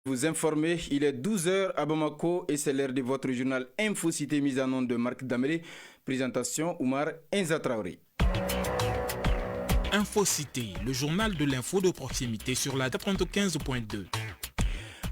Vous informez, il est 12 heures à Bamako et c'est l'heure de votre journal Info Cité mise en onde de Marc Damélé. Présentation Oumar Enza Traoré. Info Cité, le journal de l'info de proximité sur la 95.2.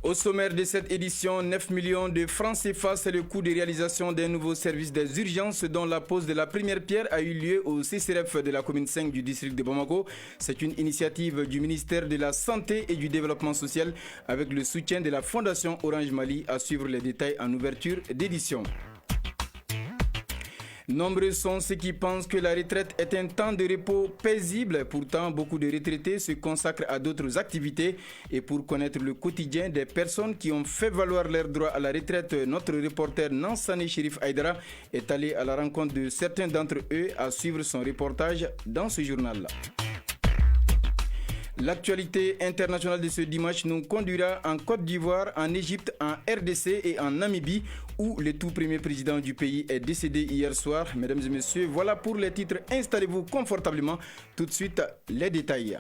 Au sommaire de cette édition, 9 millions de francs CFA, c'est le coût de réalisation d'un nouveau service des urgences dont la pose de la première pierre a eu lieu au CCRF de la commune 5 du district de Bamako. C'est une initiative du ministère de la Santé et du Développement social avec le soutien de la Fondation Orange Mali. À suivre les détails en ouverture d'édition. Nombreux sont ceux qui pensent que la retraite est un temps de repos paisible. Pourtant, beaucoup de retraités se consacrent à d'autres activités. Et pour connaître le quotidien des personnes qui ont fait valoir leurs droits à la retraite, notre reporter Nansane Chérif Aïdara est allé à la rencontre de certains d'entre eux à suivre son reportage dans ce journal-là. L'actualité internationale de ce dimanche nous conduira en Côte d'Ivoire, en Égypte, en RDC et en Namibie, où le tout premier président du pays est décédé hier soir. Mesdames et messieurs, voilà pour les titres. Installez-vous confortablement. Tout de suite, les détails.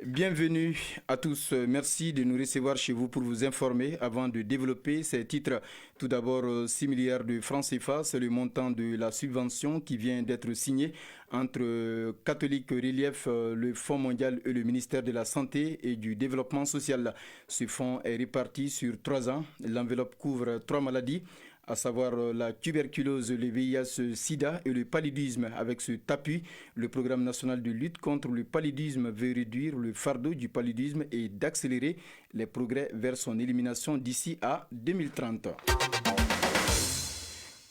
Bienvenue à tous. Merci de nous recevoir chez vous pour vous informer. Avant de développer ces titres, tout d'abord 6 milliards de francs CFA, c'est le montant de la subvention qui vient d'être signé entre Catholique Relief, le Fonds mondial et le ministère de la Santé et du Développement social. Ce fonds est réparti sur 3 ans. L'enveloppe couvre 3 maladies, à savoir la tuberculose, le VIH-Sida et le paludisme. Avec cet appui, le programme national de lutte contre le paludisme veut réduire le fardeau du paludisme et d'accélérer les progrès vers son élimination d'ici à 2030.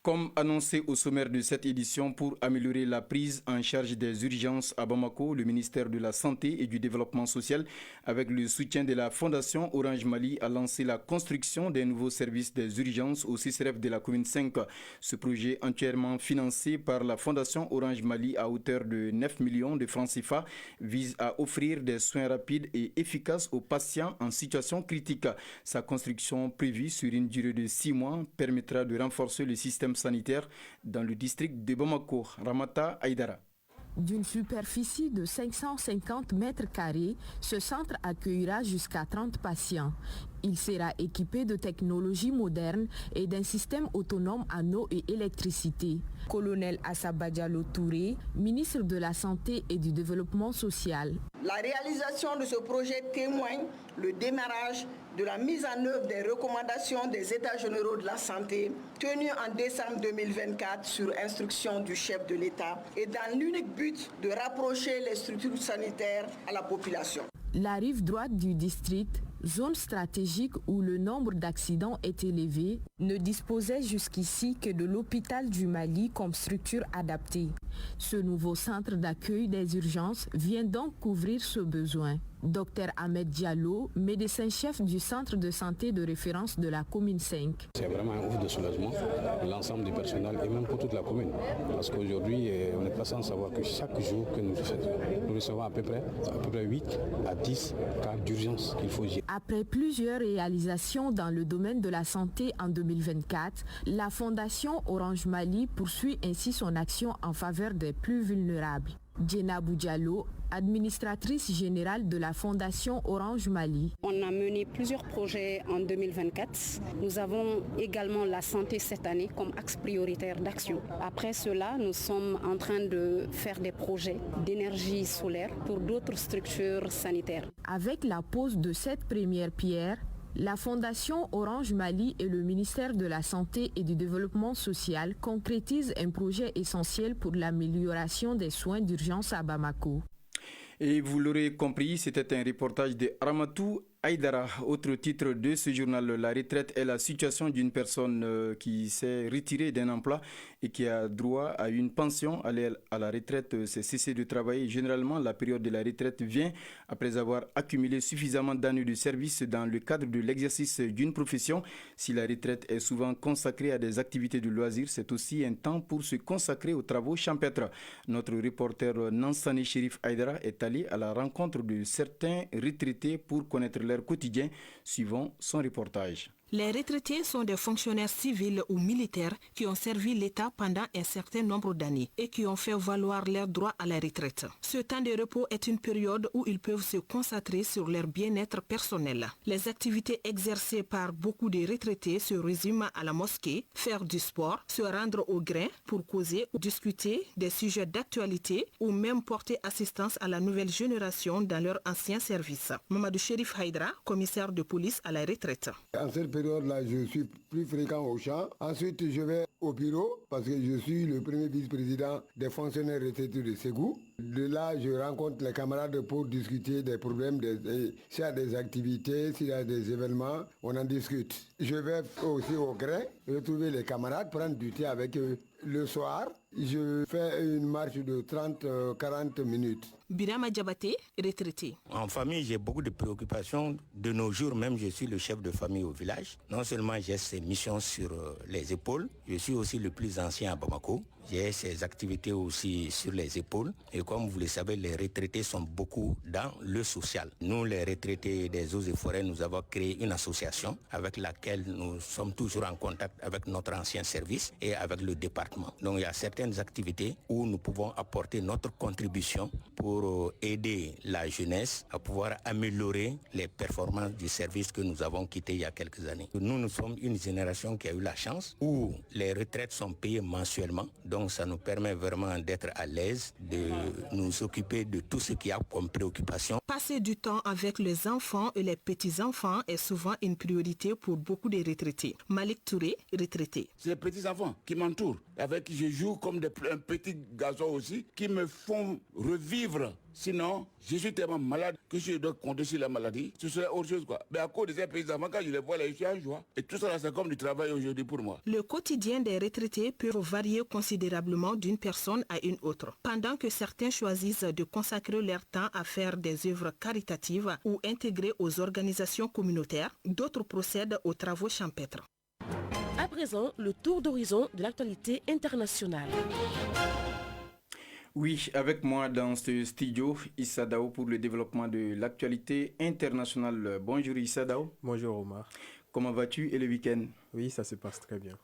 Comme annoncé au sommaire de cette édition, pour améliorer la prise en charge des urgences à Bamako, le ministère de la Santé et du Développement social, avec le soutien de la Fondation Orange Mali, a lancé la construction d'un nouveau service des urgences au CCRF de la commune 5. Ce projet, entièrement financé par la Fondation Orange Mali à hauteur de 9 millions de francs CFA, vise à offrir des soins rapides et efficaces aux patients en situation critique. Sa construction, prévue sur une durée de 6 mois, permettra de renforcer le système sanitaire dans le district de Bamako. Ramata Aïdara. D'une superficie de 550 mètres carrés, ce centre accueillera jusqu'à 30 patients. Il sera équipé de technologies modernes et d'un système autonome en eau et électricité. Colonel Assaba Diallo Touré, ministre de la Santé et du Développement social. La réalisation de ce projet témoigne le démarrage de la mise en œuvre des recommandations des États généraux de la santé tenues en décembre 2024 sur instruction du chef de l'État et dans l'unique but de rapprocher les structures sanitaires à la population. La rive droite du district, zone stratégique où le nombre d'accidents est élevé, ne disposait jusqu'ici que de l'hôpital du Mali comme structure adaptée. Ce nouveau centre d'accueil des urgences vient donc couvrir ce besoin. Dr Ahmed Diallo, médecin-chef du centre de santé de référence de la commune 5. C'est vraiment un ouf de soulagement pour l'ensemble du personnel et même pour toute la commune. Parce qu'aujourd'hui, on n'est pas sans savoir que chaque jour que nous recevons à peu près 8 à 10 cas d'urgence qu'il faut gérer. Après plusieurs réalisations dans le domaine de la santé en 2024, la Fondation Orange Mali poursuit ainsi son action en faveur des plus vulnérables. Djena Boudjalo, administratrice générale de la Fondation Orange Mali. On a mené plusieurs projets en 2024. Nous avons également la santé cette année comme axe prioritaire d'action. Après cela, nous sommes en train de faire des projets d'énergie solaire pour d'autres structures sanitaires. Avec la pose de cette première pierre, la Fondation Orange Mali et le ministère de la Santé et du Développement social concrétisent un projet essentiel pour l'amélioration des soins d'urgence à Bamako. Et vous l'aurez compris, c'était un reportage de Ramatou Aïdara. Autre titre de ce journal, la retraite est la situation d'une personne qui s'est retirée d'un emploi et qui a droit à une pension. Aller à la retraite, c'est cesser de travailler. Généralement, la période de la retraite vient après avoir accumulé suffisamment d'années de service dans le cadre de l'exercice d'une profession. Si la retraite est souvent consacrée à des activités de loisirs, c'est aussi un temps pour se consacrer aux travaux champêtres. Notre reporter Nansane Chérif Aïdara est allé à la rencontre de certains retraités pour connaître leur quotidien, suivant son reportage. Les retraités sont des fonctionnaires civils ou militaires qui ont servi l'État pendant un certain nombre d'années et qui ont fait valoir leurs droits à la retraite. Ce temps de repos est une période où ils peuvent se concentrer sur leur bien-être personnel. Les activités exercées par beaucoup de retraités se résument à la mosquée, faire du sport, se rendre au grain pour causer ou discuter des sujets d'actualité ou même porter assistance à la nouvelle génération dans leur ancien service. Mamadou Chérif Haïdra, commissaire de police à la retraite. En cette période-là, je suis plus fréquent au champ. Ensuite, je vais au bureau parce que je suis le premier vice-président des fonctionnaires retraités de Ségou. De là, je rencontre les camarades pour discuter des problèmes, s'il y a des activités, s'il y a des événements, on en discute. Je vais aussi au grain, retrouver les camarades, prendre du thé avec eux. Le soir, je fais une marche de 30-40 minutes. Birama Diabaté, retraité. En famille, j'ai beaucoup de préoccupations. De nos jours, même, je suis le chef de famille au village. Non seulement j'ai ces missions sur les épaules, je suis aussi le plus ancien à Bamako. J'ai ces activités aussi sur les épaules. Et comme vous le savez, les retraités sont beaucoup dans le social. Nous, les retraités des eaux et forêts, nous avons créé une association avec laquelle nous sommes toujours en contact avec notre ancien service et avec le département. Donc il y a certaines activités où nous pouvons apporter notre contribution pour aider la jeunesse à pouvoir améliorer les performances du service que nous avons quitté il y a quelques années. Nous sommes une génération qui a eu la chance où les retraites sont payées mensuellement. Donc ça nous permet vraiment d'être à l'aise, de nous occuper de tout ce qu'il y a comme préoccupation. Passer du temps avec les enfants et les petits-enfants est souvent une priorité pour beaucoup de retraités. Malik Touré, retraité. C'est les petits-enfants qui m'entourent, avec qui je joue comme un petit garçon aussi, qui me font revivre. Sinon, je suis tellement malade que je dois compter sur la maladie. Ce serait autre chose, quoi. Mais à cause de ces petits-enfants, quand je les vois, là, je suis en joie. Et tout ça, là, c'est comme du travail aujourd'hui pour moi. Le quotidien des retraités peut varier considérablement d'une personne à une autre. Pendant que certains choisissent de consacrer leur temps à faire des œuvres caritatives ou intégrer aux organisations communautaires, d'autres procèdent aux travaux champêtres. À présent, le tour d'horizon de l'actualité internationale. Oui, avec moi dans ce studio, Issa Dao pour le développement de l'actualité internationale. Bonjour Issa Dao. Bonjour Omar. Comment vas-tu et le week-end? Oui, ça se passe très bien.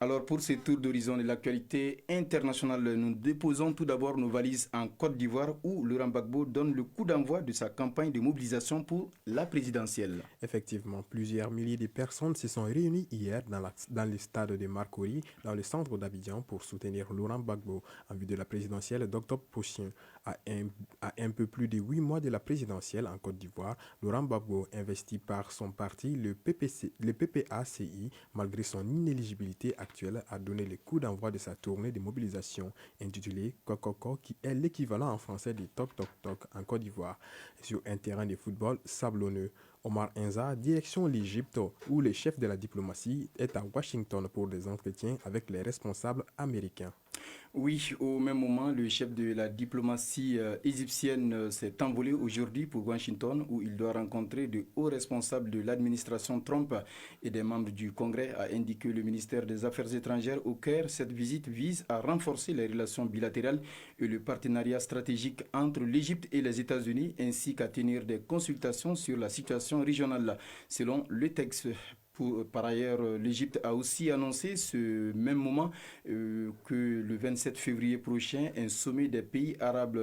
Alors pour ce tour d'horizon de l'actualité internationale, nous déposons tout d'abord nos valises en Côte d'Ivoire où Laurent Gbagbo donne le coup d'envoi de sa campagne de mobilisation pour la présidentielle. Effectivement, plusieurs milliers de personnes se sont réunies hier dans le stade de Marcory, dans le centre d'Abidjan, pour soutenir Laurent Gbagbo en vue de la présidentielle d'octobre prochain. À un peu plus de 8 mois de la présidentielle en Côte d'Ivoire, Laurent Gbagbo, investi par son parti, le PPACI, malgré son inéligibilité actuelle, a donné le coup d'envoi de sa tournée de mobilisation intitulée Kokoko, qui est l'équivalent en français de Tok Tok Tok en Côte d'Ivoire, sur un terrain de football sablonneux. Omar Enza, direction l'Égypte, où le chef de la diplomatie est à Washington pour des entretiens avec les responsables américains. Oui, au même moment, le chef de la diplomatie égyptienne s'est envolé aujourd'hui pour Washington où il doit rencontrer de hauts responsables de l'administration Trump et des membres du Congrès, a indiqué le ministère des Affaires étrangères au Caire. Cette visite vise à renforcer les relations bilatérales et le partenariat stratégique entre l'Égypte et les États-Unis ainsi qu'à tenir des consultations sur la situation régionale. Selon le texte, par ailleurs, l'Égypte a aussi annoncé ce même moment que le 27 février prochain, un sommet des pays arabes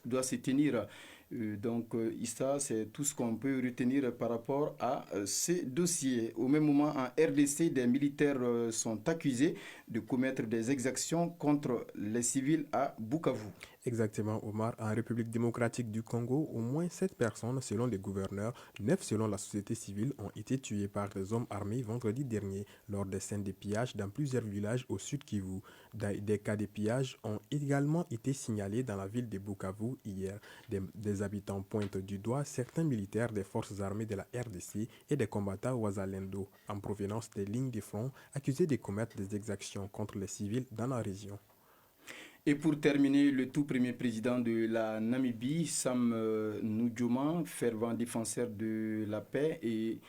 doit se tenir. Donc, Issa, c'est tout ce qu'on peut retenir par rapport à ces dossiers. Au même moment, en RDC, des militaires sont accusés de commettre des exactions contre les civils à Bukavu. Exactement, Omar. En République démocratique du Congo, au moins 7 personnes, selon les gouverneurs, 9 selon la société civile, ont été tuées par des hommes armés vendredi dernier lors des scènes de pillage dans plusieurs villages au sud Kivu. Des cas de pillage ont également été signalés dans la ville de Bukavu hier. Des habitants pointent du doigt certains militaires des forces armées de la RDC et des combattants Wazalendo, en provenance des lignes de front, accusés de commettre des exactions contre les civils dans la région. Et pour terminer, le tout premier président de la Namibie, Sam Nujoma, fervent défenseur de la paix et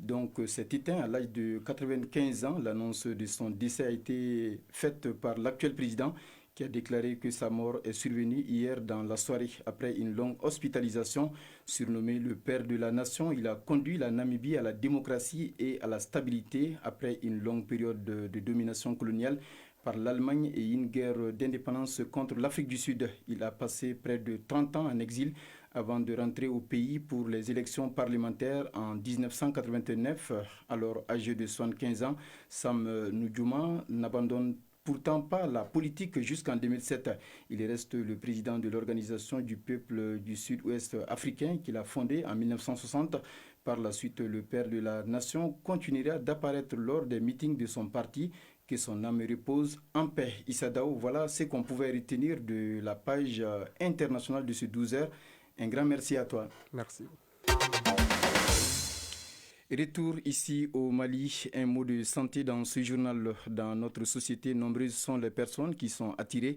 donc s'est éteint à l'âge de 95 ans. L'annonce de son décès a été faite par l'actuel président qui a déclaré que sa mort est survenue hier dans la soirée après une longue hospitalisation. Surnommé le père de la nation, il a conduit la Namibie à la démocratie et à la stabilité après une longue période de domination coloniale par l'Allemagne et une guerre d'indépendance contre l'Afrique du Sud. Il a passé près de 30 ans en exil avant de rentrer au pays pour les élections parlementaires en 1989. Alors âgé de 75 ans, Sam Nujoma n'abandonne pourtant pas la politique jusqu'en 2007. Il reste le président de l'Organisation du peuple du Sud-Ouest africain qu'il a fondée en 1960. Par la suite, le père de la nation continuera d'apparaître lors des meetings de son parti. Que son âme repose en paix. Issa Dao, voilà ce qu'on pouvait retenir de la page internationale de ce 12h. Un grand merci à toi. Merci. Retour ici au Mali, un mot de santé dans ce journal. Dans notre société, nombreuses sont les personnes qui sont attirées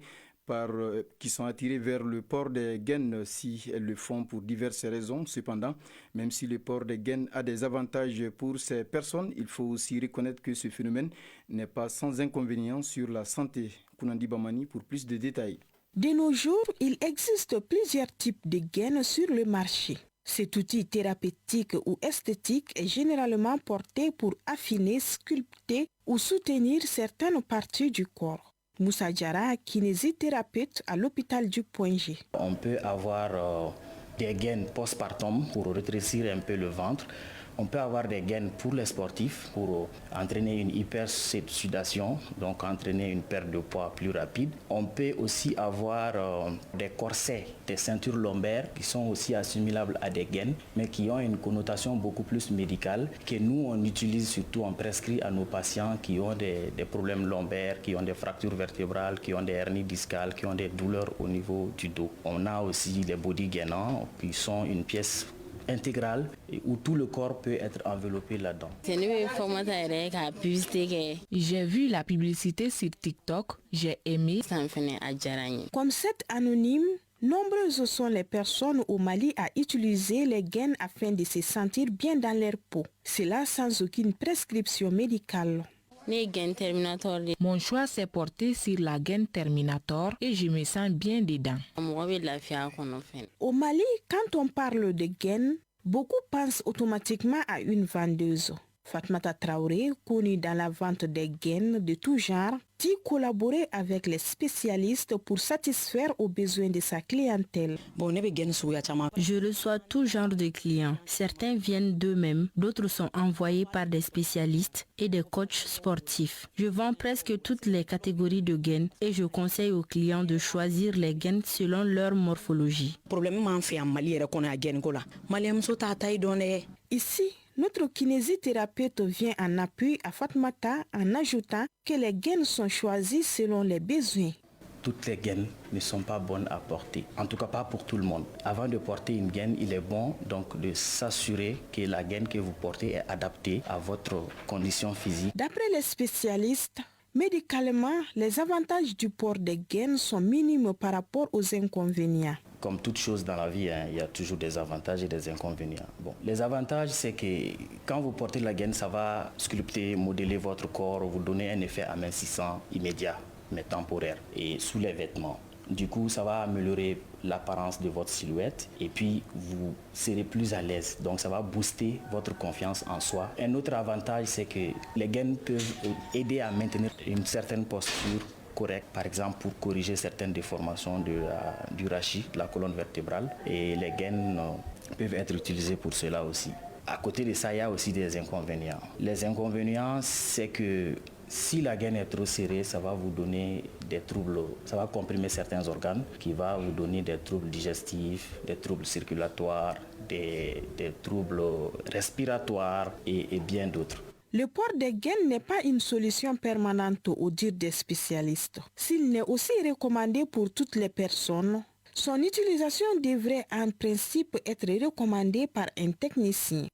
vers le port des gaines si elles le font pour diverses raisons. Cependant, même si le port des gaines a des avantages pour ces personnes, il faut aussi reconnaître que ce phénomène n'est pas sans inconvénients sur la santé. Kounandi Bamani pour plus de détails. De nos jours, il existe plusieurs types de gaines sur le marché. Cet outil thérapeutique ou esthétique est généralement porté pour affiner, sculpter ou soutenir certaines parties du corps. Moussa Diarra, kinésithérapeute à l'hôpital du Point G. On peut avoir des gaines postpartum pour rétrécir un peu le ventre. On peut avoir des gaines pour les sportifs, pour entraîner une hypersudation, donc entraîner une perte de poids plus rapide. On peut aussi avoir des corsets, des ceintures lombaires qui sont aussi assimilables à des gaines, mais qui ont une connotation beaucoup plus médicale, que nous on utilise surtout, on prescrit à nos patients qui ont des problèmes lombaires, qui ont des fractures vertébrales, qui ont des hernies discales, qui ont des douleurs au niveau du dos. On a aussi les body gainants qui sont une pièce intégrale et où tout le corps peut être enveloppé là-dedans. J'ai vu la publicité sur TikTok, j'ai aimé. Comme cette anonyme, nombreuses sont les personnes au Mali à utiliser les gaines afin de se sentir bien dans leur peau. Cela sans aucune prescription médicale. Mon choix s'est porté sur la gaine Terminator et je me sens bien dedans. Au Mali, quand on parle de gaine, beaucoup pensent automatiquement à une vendeuse. Fatmata Traoré, connue dans la vente des gaines de tout genre, dit collaborer avec les spécialistes pour satisfaire aux besoins de sa clientèle. Je reçois tout genre de clients. Certains viennent d'eux-mêmes, d'autres sont envoyés par des spécialistes et des coachs sportifs. Je vends presque toutes les catégories de gaines et je conseille aux clients de choisir les gaines selon leur morphologie. Ici, notre kinésithérapeute vient en appui à Fatmata en ajoutant que les gaines sont choisies selon les besoins. Toutes les gaines ne sont pas bonnes à porter, en tout cas pas pour tout le monde. Avant de porter une gaine, il est bon donc de s'assurer que la gaine que vous portez est adaptée à votre condition physique. D'après les spécialistes, médicalement, les avantages du port des gaines sont minimes par rapport aux inconvénients. Comme toute chose dans la vie, il y a toujours des avantages et des inconvénients. Bon, les avantages, c'est que quand vous portez la gaine, ça va sculpter, modeler votre corps, vous donner un effet amincissant immédiat, mais temporaire, et sous les vêtements. Du coup, ça va améliorer l'apparence de votre silhouette et puis vous serez plus à l'aise. Donc, ça va booster votre confiance en soi. Un autre avantage, c'est que les gaines peuvent aider à maintenir une certaine posture correcte, par exemple pour corriger certaines déformations du rachis, de la colonne vertébrale. Et les gaines peuvent être utilisées pour cela aussi. À côté de ça, il y a aussi des inconvénients. Les inconvénients, c'est que si la gaine est trop serrée, ça va vous donner des troubles, ça va comprimer certains organes, qui va vous donner des troubles digestifs, des troubles circulatoires, des troubles respiratoires et bien d'autres. Le port des gaines n'est pas une solution permanente au dire des spécialistes. S'il n'est aussi recommandé pour toutes les personnes, son utilisation devrait en principe être recommandée par un technicien.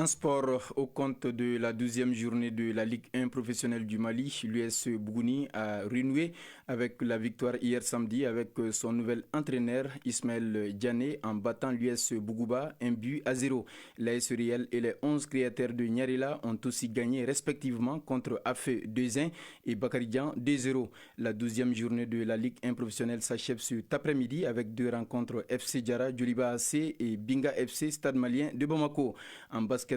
En sport, au compte de la 12e journée de la Ligue 1 professionnelle du Mali, l'US Bougouni a renoué avec la victoire hier samedi avec son nouvel entraîneur Ismaël Diané en battant l'US Bougouba 1-0. L'AS Riel et les 11 créateurs de Nyarela ont aussi gagné respectivement contre Afé 2-1 et Bakaridian 2-0. La 12e journée de la Ligue 1 professionnelle s'achève cet après-midi avec 2 rencontres FC Diara, Djoliba AC et Binga FC Stade Malien de Bamako. En basketball,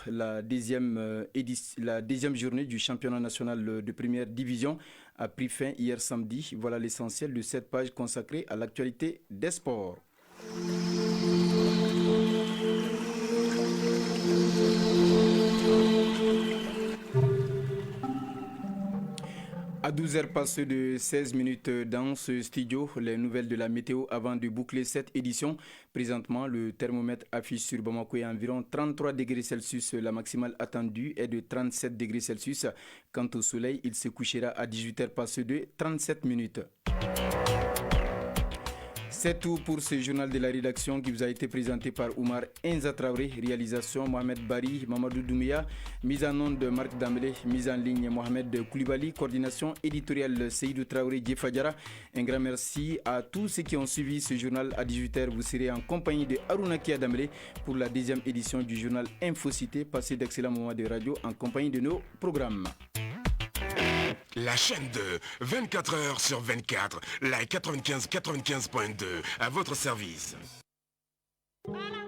la deuxième journée du championnat national de première division a pris fin hier samedi. Voilà l'essentiel de cette page consacrée à l'actualité des sports. À 12h passées de 16 minutes dans ce studio, les nouvelles de la météo avant de boucler cette édition. Présentement, le thermomètre affiche sur Bamako à environ 33 degrés Celsius. La maximale attendue est de 37 degrés Celsius. Quant au soleil, il se couchera à 18h passées de 37 minutes. C'est tout pour ce journal de la rédaction qui vous a été présenté par Oumar Enza Traoré, réalisation Mohamed Bari, Mamadou Doumbia, mise en onde de Marc Dambélé, mise en ligne Mohamed Koulibaly, coordination éditoriale Seydou Traoré Djefadjara. Un grand merci à tous ceux qui ont suivi ce journal à 18h. Vous serez en compagnie de Arounaki Adambélé pour la deuxième édition du journal Infocité. Passez d'excellents moments de radio en compagnie de nos programmes. La chaîne 2, 24 heures sur 24, la 95.2, à votre service. Voilà.